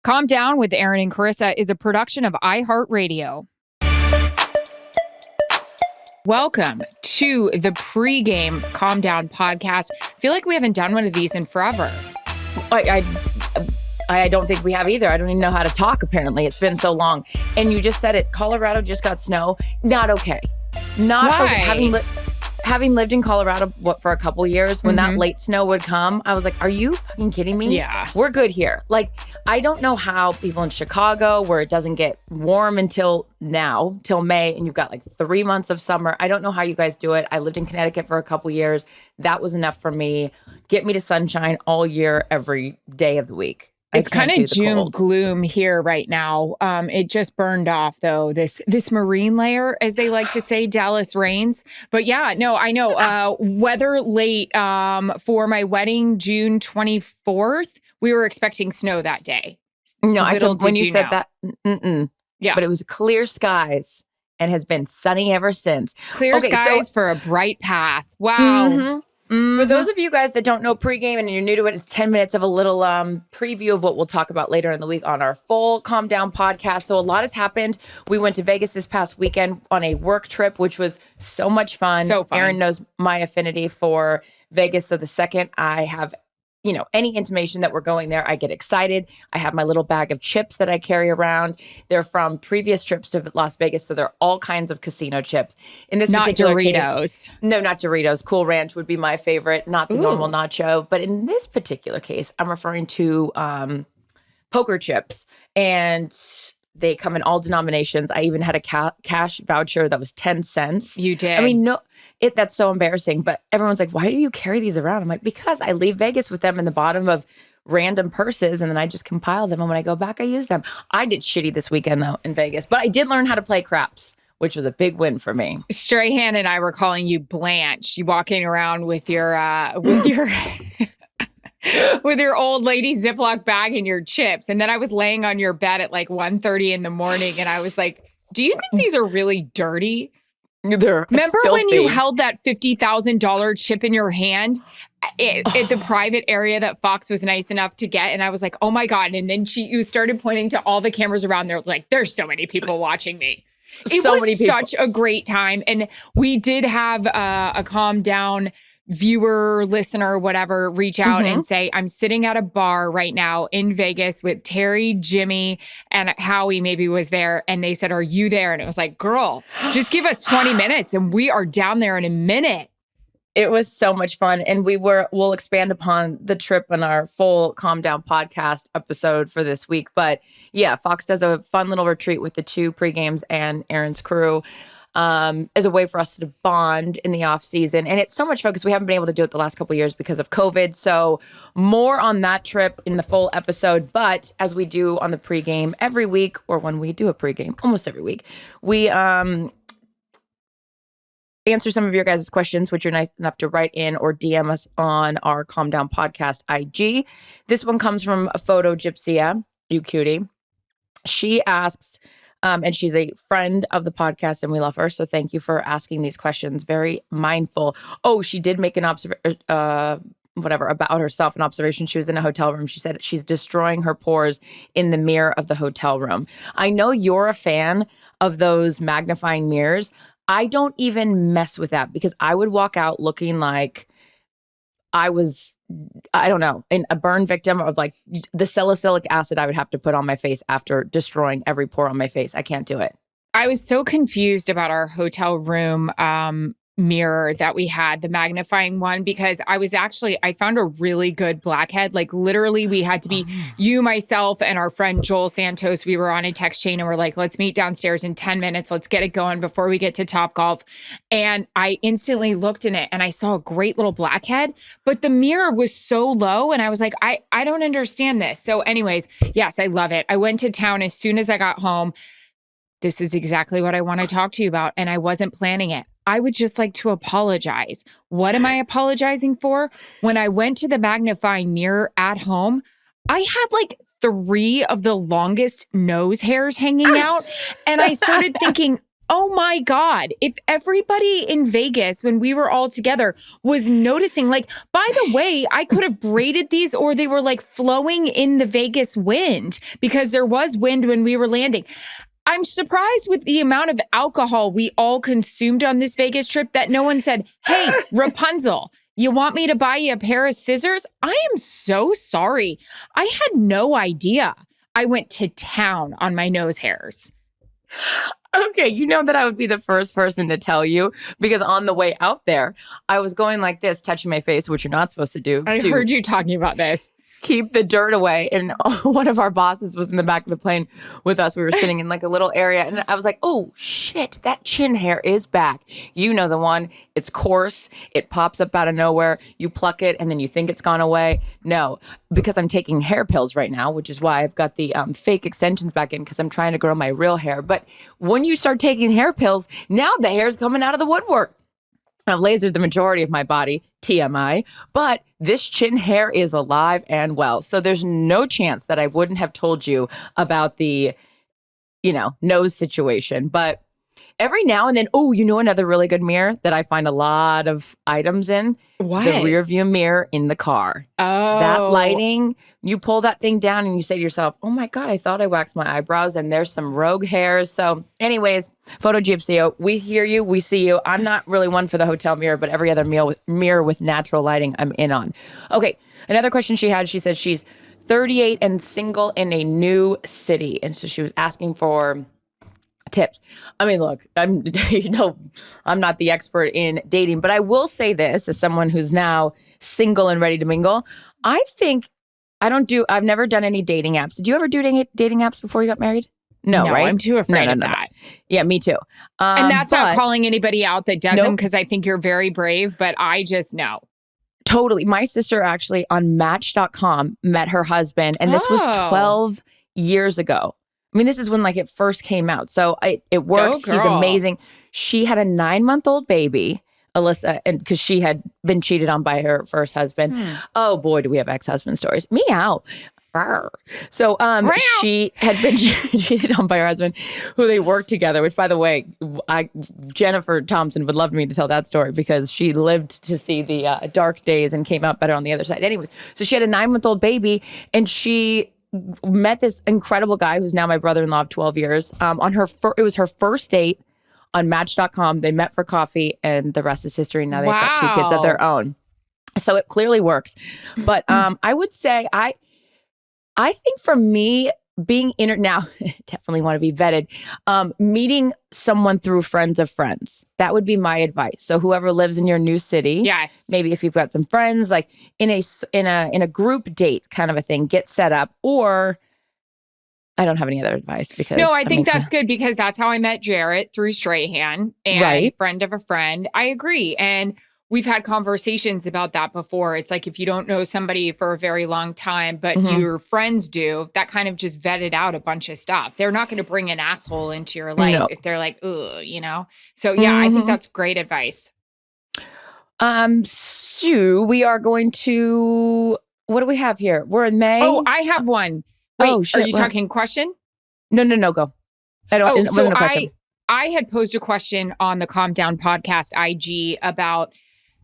Calm Down with Erin and Charissa is a production of iHeartRadio. Welcome to the Pregame Calm Down podcast. I feel like we haven't done one of these in forever. I don't think we have either. I don't even know how to talk, apparently. It's been so long. And you just said it. Colorado just got snow. Not okay. Not Why? okay. Having lived in Colorado for a couple years, when that late snow would come, I was like, are you fucking kidding me? Yeah. We're good here. Like, I don't know how people in Chicago, where it doesn't get warm until now, till May, and you've got like 3 months of summer. I don't know how you guys do it. I lived in Connecticut for a couple years. That was enough for me. Get me to sunshine all year, every day of the week. It's kind of June gloom here right now. It just burned off, though, this marine layer, as they like to say, Dallas rains. But yeah, no, I know. Weather late for my wedding, June 24th. We were expecting snow that day. No, when you said that, yeah, but it was clear skies and has been sunny ever since. Clear skies for a bright path. Wow. For those of you guys that don't know Pregame and you're new to it, it's 10 minutes of a little preview of what we'll talk about later in the week on our full Calm Down podcast. So a lot has happened. We went to Vegas this past weekend on a work trip, which was so much fun. So fun. Erin knows my affinity for Vegas. So the second I have any intimation that we're going there, I get excited. I have my little bag of chips that I carry around. They're from previous trips to Las Vegas, so they're all kinds of casino chips. In this particular Doritos. case, no, not Doritos. Cool Ranch would be my favorite, not the normal nacho. But in this particular case, I'm referring to poker chips, and they come in all denominations. I even had a cash voucher that was 10 cents. You did? I mean, that's so embarrassing. But everyone's like, why do you carry these around? I'm like, because I leave Vegas with them in the bottom of random purses, and then I just compile them. And when I go back, I use them. I did shitty this weekend, though, in Vegas. But I did learn how to play craps, which was a big win for me. Strahan and I were calling you Blanche. You walking around with your with your old lady Ziploc bag and your chips. And then I was laying on your bed at like 1:30 in the morning, and I was like, do you think these are really dirty? Remember filthy. When you held that $50,000 chip in your hand at the private area that Fox was nice enough to get? And I was like, oh my God. And then you started pointing to all the cameras around there. Like, there's so many people watching me. It was such a great time. And we did have a Calm Down viewer, listener, whatever, reach out and say, I'm sitting at a bar right now in Vegas with Terry, Jimmy, and Howie maybe was there. And they said, are you there? And it was like, girl, just give us 20 minutes and we are down there in a minute. It was so much fun. And we'll expand upon the trip in our full Calm Down podcast episode for this week. But yeah, Fox does a fun little retreat with the two pregames and Erin's crew as a way for us to bond in the off season. And it's so much fun because we haven't been able to do it the last couple of years because of COVID. So more on that trip in the full episode. But as we do on the pregame every week, or when we do a pregame almost every week, we answer some of your guys' questions, which you're nice enough to write in or DM us on our Calm Down podcast IG. This one comes from a photo gypsia, you cutie. She asks, and she's a friend of the podcast and we love her. So thank you for asking these questions. Very mindful. Oh, she did make an about herself, an observation. She was in a hotel room. She said she's destroying her pores in the mirror of the hotel room. I know you're a fan of those magnifying mirrors. I don't even mess with that because I would walk out looking like I was, I don't know, a burn victim of like the salicylic acid I would have to put on my face after destroying every pore on my face. I can't do it. I was so confused about our hotel room mirror that we had, the magnifying one, because I found a really good blackhead. Like literally we had to be you, myself, and our friend Joel Santos. We were on a text chain and we're like, let's meet downstairs in 10 minutes. Let's get it going before we get to Topgolf. And I instantly looked in it and I saw a great little blackhead, but the mirror was so low. And I was like, I don't understand this. So anyways, yes, I love it. I went to town as soon as I got home. This is exactly what I want to talk to you about. And I wasn't planning it. I would just like to apologize. What am I apologizing for? When I went to the magnifying mirror at home, I had like 3 of the longest nose hairs hanging out. And I started thinking, oh my God, if everybody in Vegas when we were all together was noticing, like, by the way, I could have braided these or they were like flowing in the Vegas wind because there was wind when we were landing. I'm surprised with the amount of alcohol we all consumed on this Vegas trip that no one said, hey, Rapunzel, you want me to buy you a pair of scissors? I am so sorry. I had no idea. I went to town on my nose hairs. Okay, you know that I would be the first person to tell you because on the way out there, I was going like this, touching my face, which you're not supposed to do. I heard you talking about this. Keep the dirt away. And one of our bosses was in the back of the plane with us. We were sitting in like a little area. And I was like, oh, shit, that chin hair is back. You know the one. It's coarse. It pops up out of nowhere. You pluck it and then you think it's gone away. No, because I'm taking hair pills right now, which is why I've got the fake extensions back in because I'm trying to grow my real hair. But when you start taking hair pills, now the hair's coming out of the woodwork. I've lasered the majority of my body, TMI, but this chin hair is alive and well. So there's no chance that I wouldn't have told you about the, nose situation. But every now and then, another really good mirror that I find a lot of items in? What? The rear view mirror in the car. Oh. That lighting, you pull that thing down and you say to yourself, oh my God, I thought I waxed my eyebrows and there's some rogue hairs. So anyways, Photo GPCO, we hear you, we see you. I'm not really one for the hotel mirror, but every other mirror with natural lighting I'm in on. Okay, another question she had, she said she's 38 and single in a new city. And so she was asking for tips. I mean, look, I'm not the expert in dating, but I will say this as someone who's now single and ready to mingle. I think I've never done any dating apps. Did you ever do dating apps before you got married? No, right? I'm too afraid of that. Yeah, me too. And that's not calling anybody out that doesn't, because I think you're very brave, but I just know. Totally. My sister actually on Match.com met her husband, and this was 12 years ago. I mean, this is when it first came out. So it works. He's amazing. She had a 9-month-old baby, Alyssa, and because she had been cheated on by her first husband. Oh boy, do we have ex-husband stories. Meow. So she had been cheated on by her husband, who they worked together, which, by the way, Jennifer Thompson would love me to tell that story because she lived to see the dark days and came out better on the other side. Anyways, so she had a 9-month-old baby, and she met this incredible guy who's now my brother-in-law of 12 years. It was her first date on Match.com. They met for coffee, and the rest is history. Now they've got 2 kids of their own. So it clearly works. But I would say I think for me, being now definitely want to be vetted. Meeting someone through friends of friends, that would be my advice. So whoever lives in your new city, yes, maybe if you've got some friends, like in a group date kind of a thing, get set up. Or I don't have any other advice because I think that's good because that's how I met Jarrett, through Strahan, and friend of a friend. I agree, and we've had conversations about that before. It's like if you don't know somebody for a very long time, but your friends do, that kind of just vetted out a bunch of stuff. They're not going to bring an asshole into your life if they're like, ugh, So yeah, I think that's great advice. Sue, we are going to, what do we have here? We're in May. Oh, I have one. Wait, are you talking question? No, go. It wasn't a question. I had posed a question on the Calm Down podcast IG about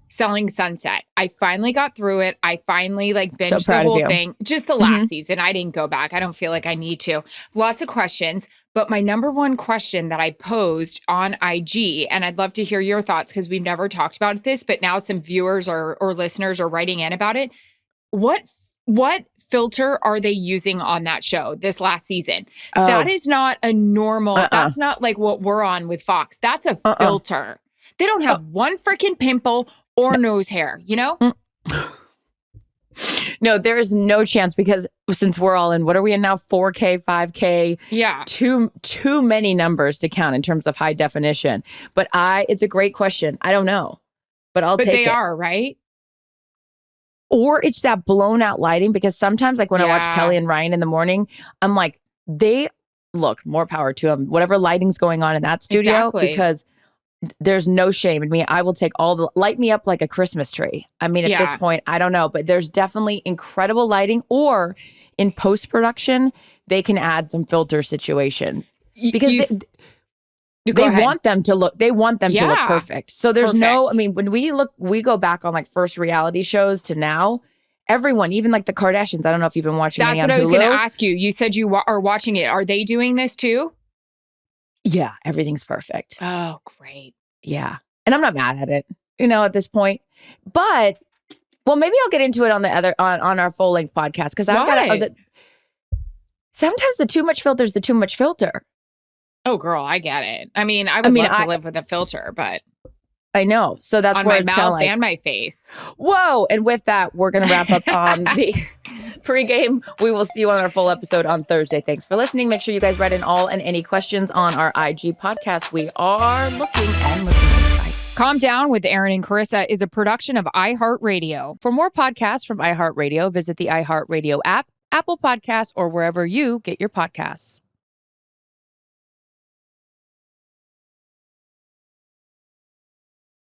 Selling Sunset. I finally got through it. I finally binged the whole thing. Just the last season. I didn't go back. I don't feel like I need to. Lots of questions. But my number one question that I posed on IG, and I'd love to hear your thoughts because we've never talked about this, but now some viewers or listeners are writing in about it. What filter are they using on that show this last season? Oh. That is not a normal, that's not like what we're on with Fox. That's a filter. They don't have one freaking pimple or nose hair, No, there is no chance because since we're all in, what are we in now? 4K, 5K? Yeah. Too many numbers to count in terms of high definition. But it's a great question. I don't know, but I'll take it. But they are, right? Or it's that blown out lighting because sometimes when I watch Kelly and Ryan in the morning, I'm like, they look, more power to them. Whatever lighting's going on in that studio, because there's no shame in me. I will take light me up like a Christmas tree. I mean, at this point, I don't know, but there's definitely incredible lighting, or in post-production, they can add some filter situation because Go ahead. want them to look perfect. So there's no, I Perfect. mean, when we go back on like first reality shows to now, everyone, even like the Kardashians, I don't know if you've been watching That's any what on I was going to Hulu. ask you. You said you are watching it. Are they doing this too? Yeah, everything's perfect. Oh, great. Yeah. And I'm not mad at it, at this point. But, well, maybe I'll get into it on the other, on our full length podcast. Because I've got sometimes the too much filter is the too much filter. Oh, girl, I get it. I mean, I would love to live with a filter, but I know. So that's on where my it's kinda mouth like, and my face. whoa. And with that, we're going to wrap up on the pregame. We will see you on our full episode on Thursday. Thanks for listening. Make sure you guys write in all and any questions on our IG podcast. We are looking and listening. Bye. Calm Down with Erin and Charissa is a production of iHeartRadio. For more podcasts from iHeartRadio, visit the iHeartRadio app, Apple Podcasts, or wherever you get your podcasts.